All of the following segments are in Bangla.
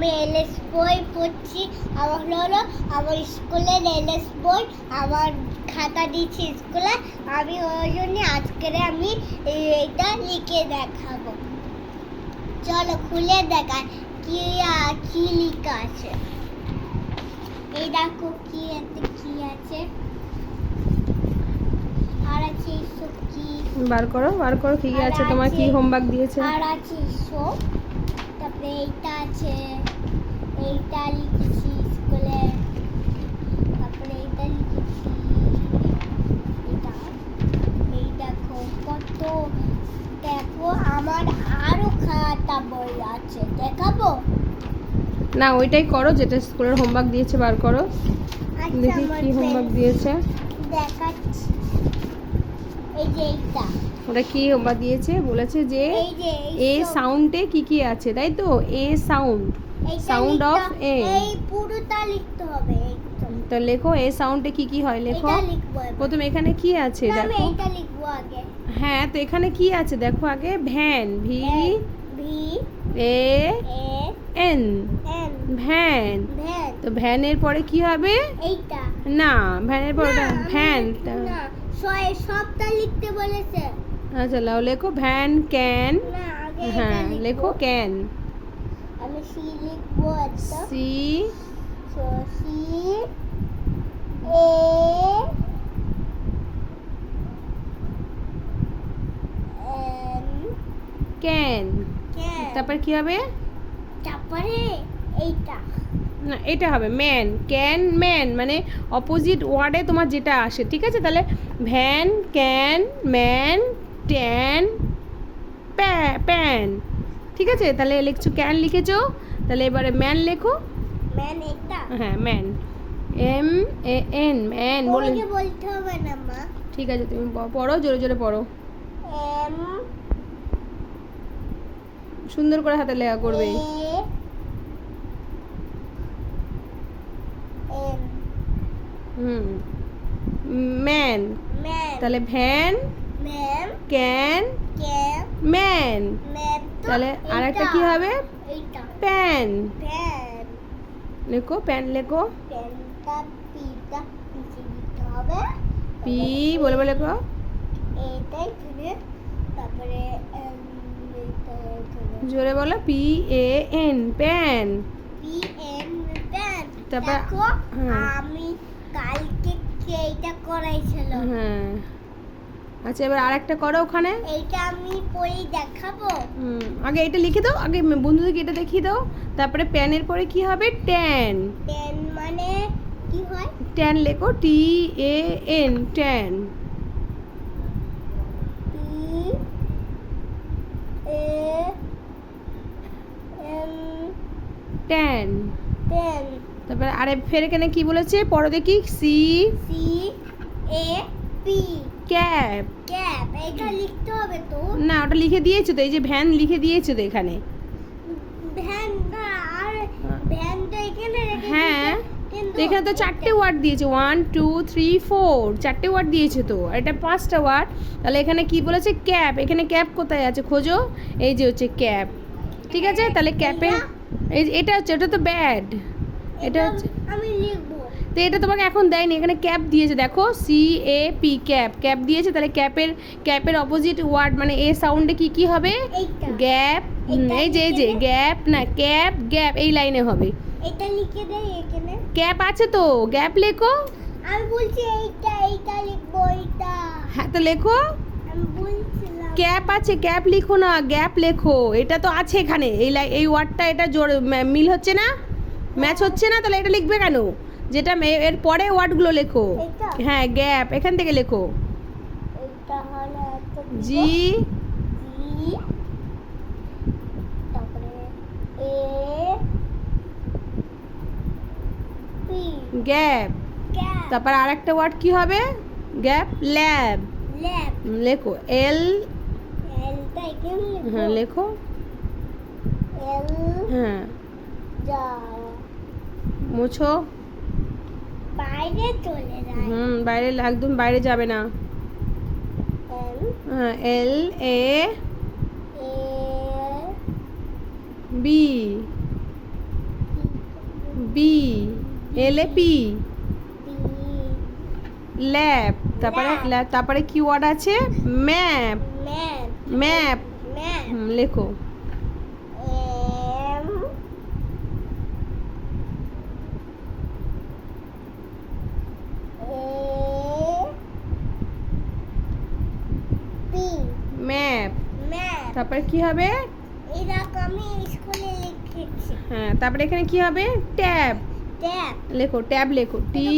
আমি এলএস বই পড়ছি। আমার হলো আমার স্কুলের এলএস বই, আমার খাতা দিচ্ছি স্কুলে। আমি ওই জন্য আজকের আমি এইটা লিখে দেখাবো। চলো খুলে দেখাই কি কি লেখা আছে। এই দেখো কি আছে। আর আছে সব কি বার করো কি আছে, তোমার কি হোমওয়ার্ক দিয়েছে। আর আছে সব। তারপরে এইটা আছে, এইটা লিখেছি স্কুলে। তারপরে এইটা লিখেছি, এটা এই দেখো কত। দেখো আমার আরো খাতা বই আছে, দেখাবো? না, ওইটাই করো যেটা স্কুলের হোমওয়ার্ক দিয়েছে, বার করো। আচ্ছা, দেখি আমার কি হোমওয়ার্ক দিয়েছে। দেখাচ্ছি। এই যে এইটা, ওটা কি হোমওয়ার্ক দিয়েছে, বলেছে যে এই যে এ সাউন্ডে কি কি আছে, তাই তো? এ সাউন্ড, সাউন্ড অফ এ। এই পুরোটা লিখতে হবে। এই তো লেখো এ সাউন্ডে কি কি হয়, লেখো। এটা লিখবো এবার। প্রথমে এখানে কি আছে না, আমি দেখো। এইটা লিখবো আগে। হ্যাঁ, তো এখানে কি আছে দেখো আগে। Van, V V A A N, N, van. Van. তো ভ্যানের পরে কি হবে? এইটা না, ভ্যানের পরে না, ভ্যান। না, সবটা লিখতে বলেছে। আচ্ছা, লাও লেখো ভ্যান ক্যান। না, আগে এটা হ্যাঁ, লিখবো। লেখো ক্যান। আমি সি লিখবো একটা। C C A N can. Can. তারপর কি হবে? তারপরে এইটা না, এটা হবে ম্যান। ক্যান ম্যান, মানে অপোজিট ওয়ার্ডে তোমার যেটা আসে, ঠিক আছে? তাহলে van can man tan pan, ঠিক আছে? তাহলে লিখছো ক্যান লিখেছো, তাহলে এবারে ম্যান লেখো। ম্যান এটা হ্যাঁ, man, M A N, man বলে। ওইকে বলতে হবে না মা। ঠিক আছে, তুমি পড়ো, জোরে জোরে পড়ো, এম সুন্দর করে হাতে লেখা করবে। A N hmm, man. Man. তাহলে van man can can man. Man. তো তাহলে আরেকটা এইটা, কি হবে? এইটা প্যান প্যান। লেখো, প্যান লেখো। প্যানটা পিটা নিচে দিতে হবে। পি বলে বলে লেখো। এইটা এখানে, তারপরে এইটা এখানে। জোরে বলো, P A N, pan. P N pan. তারপর দেখো হ্যাঁ। আমি কালকে এইটা করাইছিল। হ্যাঁ, আচ্ছা, এবার আরেকটা করো ওখানে। এইটা আমি পড়ে দেখাবো। আগে এটা লিখে দাও, আগে বন্ধুদেরকে এটা দেখিয়ে দাও। তারপরে প্যানের পরে কি হবে? ট্যান। ট্যান মানে কি হয়? ট্যান লেখো, T A N, tan. P A N tan. Tan. তারপরে আরে ফের এখানে কি বলেছে পড়ো দেখি। C C A P cap. Cap. এইটা লিখতে হবে তো। না, ওটা লিখে দিয়েছো তো, এই যে ভ্যান লিখে দিয়েছো তো এখানে। ভ্যান না, আর ভ্যানটা এখানে রেখে হ্যাঁ, দিয়েছে, কিন্তু তো এখানে তো চারটে ওয়ার্ড দিয়েছে, 1 2 3 4, চারটে ওয়ার্ড দিয়েছে তো, আর এটা পাঁচটা ওয়ার্ড। তাহলে এখানে কি বলেছে? ক্যাপ। এখানে ক্যাপ কোথায় আছে খোঁজো, এই যে হচ্ছে ক্যাপ, ঠিক আছে? তাহলে ক্যাপে এই এটা হচ্ছে, এটা তো ব্যাড, এটা হচ্ছে। আমি লিখবো। তো এটা তোমাকে এখন দেয়নি, এখানে ক্যাপ দিয়েছে, দেখো C A P, cap. Cap দিয়েছে, তাহলে ক্যাপের অপোজিট ওয়ার্ড মানে এ সাউন্ডে কি কি হবে? এইটা গ্যাপ। এই যে গ্যাপ না, ক্যাপ গ্যাপ এই লাইনে হবে। এটা লিখে দেই এখানে। ক্যাপ আছে তো, গ্যাপ লেখো। আমি বলছি এইটা লিখবো। এইটা হ্যাঁ, তো লেখো। আমি বলছিলাম ক্যাপ আছে, ক্যাপ লিখো না, গ্যাপ লেখো। এটা তো আছে এখানে, এই ওয়ার্ডটা, এটা জোর মিল হচ্ছে না, ম্যাচ হচ্ছে না, তাহলে এটা লিখবে কেন? যেটা এর পরে ওয়ার্ডগুলো লেখো। এটা? হ্যাঁ, গ্যাপ এখান থেকে লেখো। এইটা হলো একটা জি জি, তারপরে এ পি গ্যাপ। ক্যাপ। তারপর আরেকটা ওয়ার্ড কি হবে? Gap, lab. ল্যাব। লেখো এল। এলটা এখানে হ্যাঁ, লিখবো। লেখো। এল হ্যাঁ, যা মুছো। বাইরে চলে যায়। বাইরে, একদম বাইরে যাবে না। এল হ্যাঁ, এল এ এ বি। বি এলে পি বি ল্যাব তারপরে কি ওয়ার্ড আছে ম্যাপ ম্যাপ ম্যাপ ম্যাপ লেখো এম পি ম্যাপ ম্যাপ তারপরে কি হবে এটা আমি স্কুলে লিখেছি হ্যাঁ তারপরে এখানে কি হবে ট্যাব ট্যাপ লেখো ট্যাব লেখো টি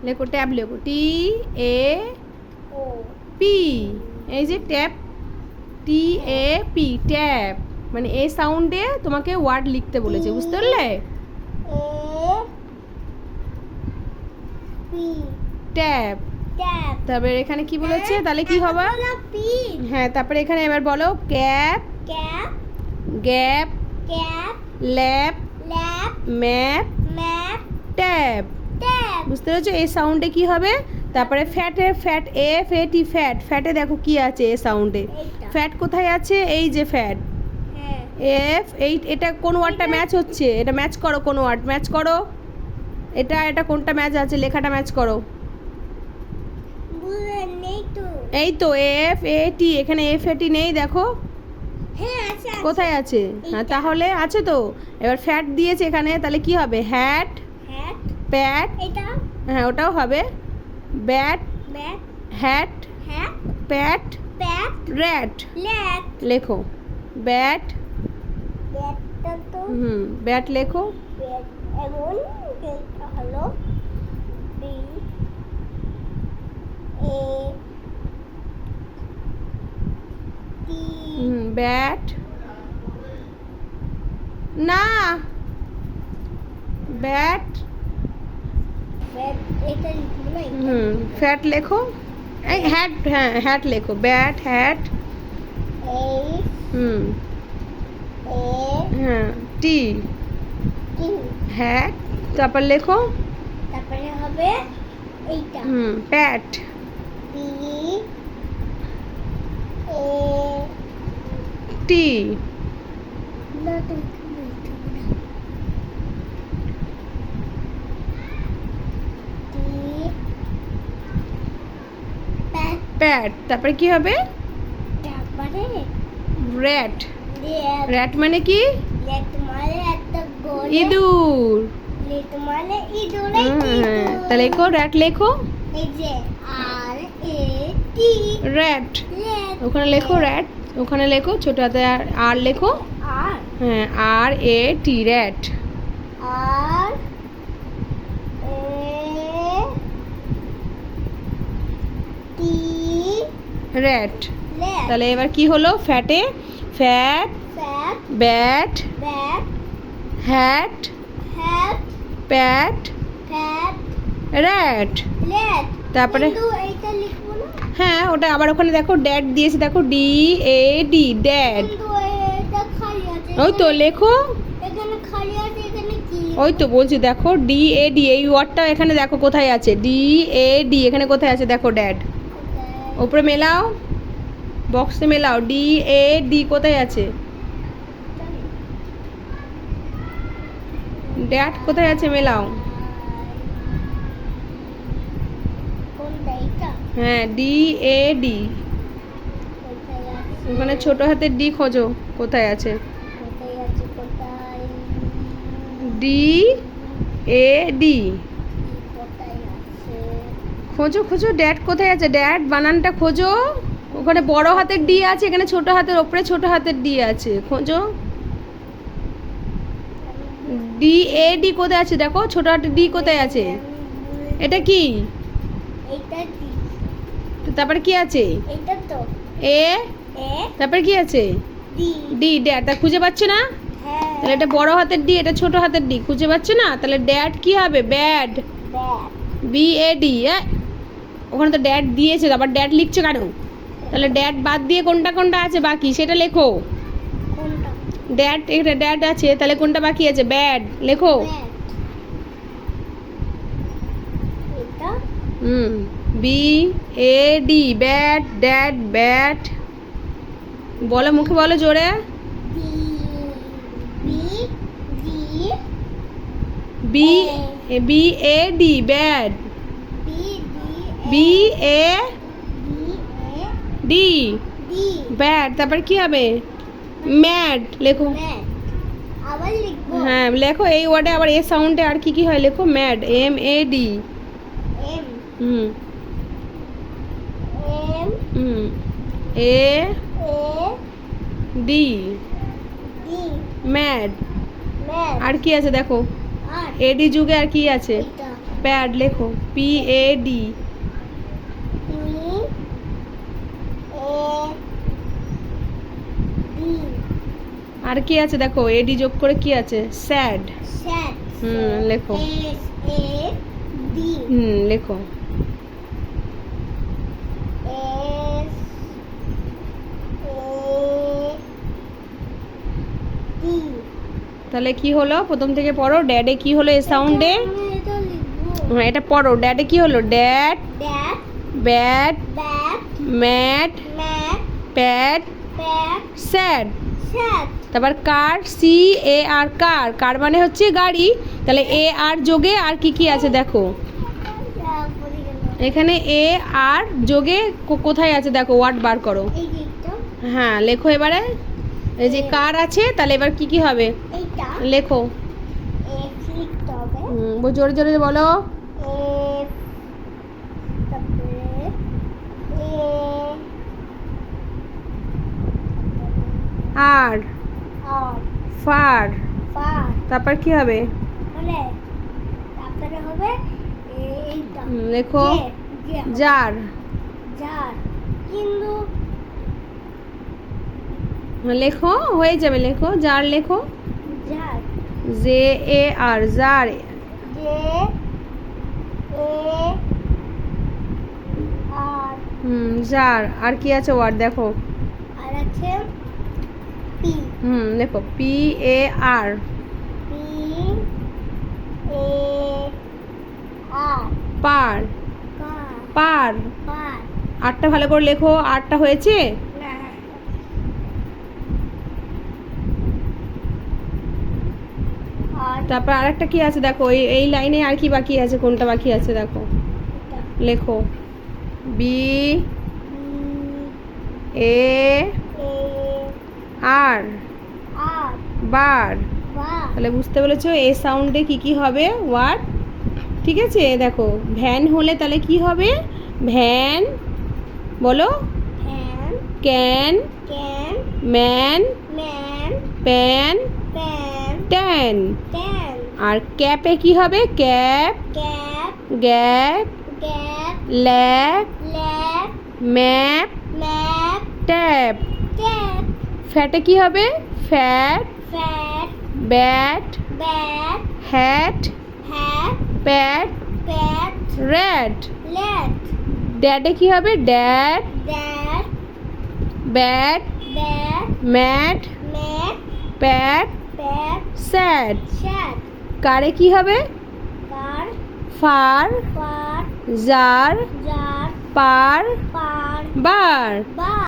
লেখো ট্যাব লেখো টি এ ও পি এই যে tab T A P tab মানে এই সাউন্ডে তোমাকে ওয়ার্ড লিখতে বলেছে বুঝতে পারলে এ পি ট্যাব ট্যাপ তারপরে এখানে কি বলেছে তাহলে কি হবে পি হ্যাঁ তারপরে এখানে এবার বলো cap cap gap cap lab lap map map tab tap বুঝতে পেরেছো এই সাউন্ডে কি হবে তারপরে ফ্যাট এফ এ টি ফ্যাটে দেখো কি আছে এই সাউন্ডে এইটা ফ্যাট কোথায় আছে এই যে ফ্যাট হ্যাঁ এফ এটা কোন ওয়ার্ডটা ম্যাচ হচ্ছে এটা ম্যাচ করো কোন ওয়ার্ড ম্যাচ করো এটা কোনটা ম্যাচ আছে লেখাটা ম্যাচ করো বুঝে নেই তো এই তো এফ এ টি এখানে এফ এ টি নেই দেখো হ্যাঁ আছে কোথায় আছে হ্যাঁ তাহলে আছে তো এবার ফ্যাট দিয়েছে এখানে তাহলে কি হবে হ্যাট হ্যাট প্যাট এটা হ্যাঁ ওটাও হবে bat bat hat hat pat pat rat ল্যাট লেখো ব্যাট ব্যাটটা তো ব্যাট লেখো ব্যাট এমন এটা হলো বি এ টি ব্যাট না ব্যাট ব্যাট এটা লিখবো না ফ্যাট লেখো এই হ্যাট হ্যাঁ হ্যাট লেখো ব্যাট হ্যাট এই এ হ্যাঁ টি টি হ্যাট তারপর লেখো তারপরে হবে এইটা প্যাট পি এ টি না তো টি প্যাট প্যাট তারপরে কি হবে তারপরে র্যাট লেট র্যাট মানে কি লেট মানে একটা গোল ইঁদুর লেট মানে ইঁদুর তাহলে লেখো র্যাট লেখো এই যে আর এ টি র্যাট লেট ওখানে লেখো র্যাট ওখানে লেখো ছোট হাতে আর লেখো আর হ্যাঁ R A T rat R A T rat let তাহলে এবার কি হলো ফ্যাটে fat fat bat bat hat hat pat fat rat let তারপরে কিন্তু এইটা লিখবো না হ্যাঁ ওটা আবার ওখানে দেখো ড্যাড দিয়েছে দেখো ডি এ ডি ড্যাড কিন্তু এটা খালি আছে ওই তো লেখো এখানে খালি আছে এখানে কি ওই তো বলছি দেখো ডি এ ডি এই ওয়ার্ডটা এখানে দেখো কোথায় আছে ডি এ ডি এখানে কোথায় আছে দেখো ড্যাড ওপরে মেলাও বক্সে মেলাও ডি এ ডি কোথায় আছে ড্যাড কোথায় আছে মেলাও কোনটা এটা হ্যাঁ ডি এ ডি কোথায় আছে ওখানে ছোট হাতের ডি খোঁজো কোথায় আছে কোথায় আছে কোথায় ডি এ ডি কোথায় আছে খোঁজো খোঁজো ড্যাড কোথায় আছে ড্যাড বানানটা খোঁজো ওখানে বড় হাতের ডি আছে এখানে ছোট হাতের ওপরে ছোট হাতের ডি আছে খোঁজো ডি এ ডি কোথায় আছে দেখো ছোট হাতের ডি কোথায় আছে এটা কি এটা কি তারপরে কি আছে এটা তো এ এ তারপরে কি আছে ডি ডি ড্যাড তা খুঁজে পাচ্ছ না হ্যাঁ তাহলে এটা বড় হাতের ডি এটা ছোট হাতের ডি খুঁজে পাচ্ছ না তাহলে ড্যাড কি হবে bad bat B A D ওখানে তো ড্যাড দিয়েছে আবার ড্যাড লিখছো কেন তাহলে ড্যাড বাদ দিয়ে কোনটা কোনটা আছে বাকি সেটা লেখো কোনটা ড্যাড এটা ড্যাড আছে তাহলে কোনটা বাকি আছে ব্যাড লেখো ব্যাট এটা B A D bad dad bat বলো মুখে বলো জোরে B B D B B A D bad B A D bad তারপর কি হবে ম্যাড লেখো আবার লিখবো হ্যাঁ লেখো এই ওয়ার্ডে আবার এ সাউন্ডে আর কি কি হয় লেখো mad M A D M hmm M hmm A A D D mad mad আর কি আছে দেখো আর এডি যুগে আর কি আছে এটা প্যাড লেখো P A D P A D আর কি আছে দেখো এডি যোগ করে কি আছে স্যাড স্যাড লেখো এস এ ডি লেখো এস এ ডি তাহলে কি হলো প্রথম থেকে পড়ো ড্যাডে কি হলো এ সাউন্ডে এটা লিখবো হ্যাঁ এটা পড়ো ড্যাডে কি হলো ড্যাড ড্যাট bad bat mad mat pad pat sad sad তারপর কার সি এ আর কার কার মানে হচ্ছে গাড়ি তাহলে এ আর যোগে আর কি কি আছে দেখো এখানে এ আর যোগে কোথায় আছে দেখো ওয়ার্ড বার করো এই দিকটা হ্যাঁ লেখো এবারে এই যে কার আছে তাহলে এবার কি কি হবে এইটা লেখো এক্স লিখতে হবে জোরে জোরে বলো এফ তারপরে এ আর আর ফার ফার তারপর কি হবে মানে তারপরে হবে এইটা লেখো জে জার যার কিন্তু লেখো হয়ে যাবে লেখো জার লেখো jar J A R jar J A R jar আর কি আছে ওয়ার্ড দেখো আর আছে পি লেখো P A R P A আর পার কার পার পার আটটা ভালো করে লেখো আটটা হয়েছে না আর তারপর আরেকটা কি আছে দেখো এই লাইনে আর কি বাকি আছে কোনটা বাকি আছে দেখো এটা লেখো বি এ এ আর আর বার বা তাহলে বুঝতে পেরেছো এ সাউন্ডে কি কি হবে ওয়ার্ড ঠিক আছে দেখো ভ্যান হলে তাহলে কি হবে ভ্যান বলো fan can can man man pan pan tan tan আর ক্যাপে কি হবে cap cap gap gap lap lap map map tap tap ফ্যাটে কি হবে fat fat bat bat hat hat pat pat rat lat ড্যাডে কি হবে dad that bat bat mat mat pat pat sad শ্যাট কারে কি হবে car far par jar jar par par bar বা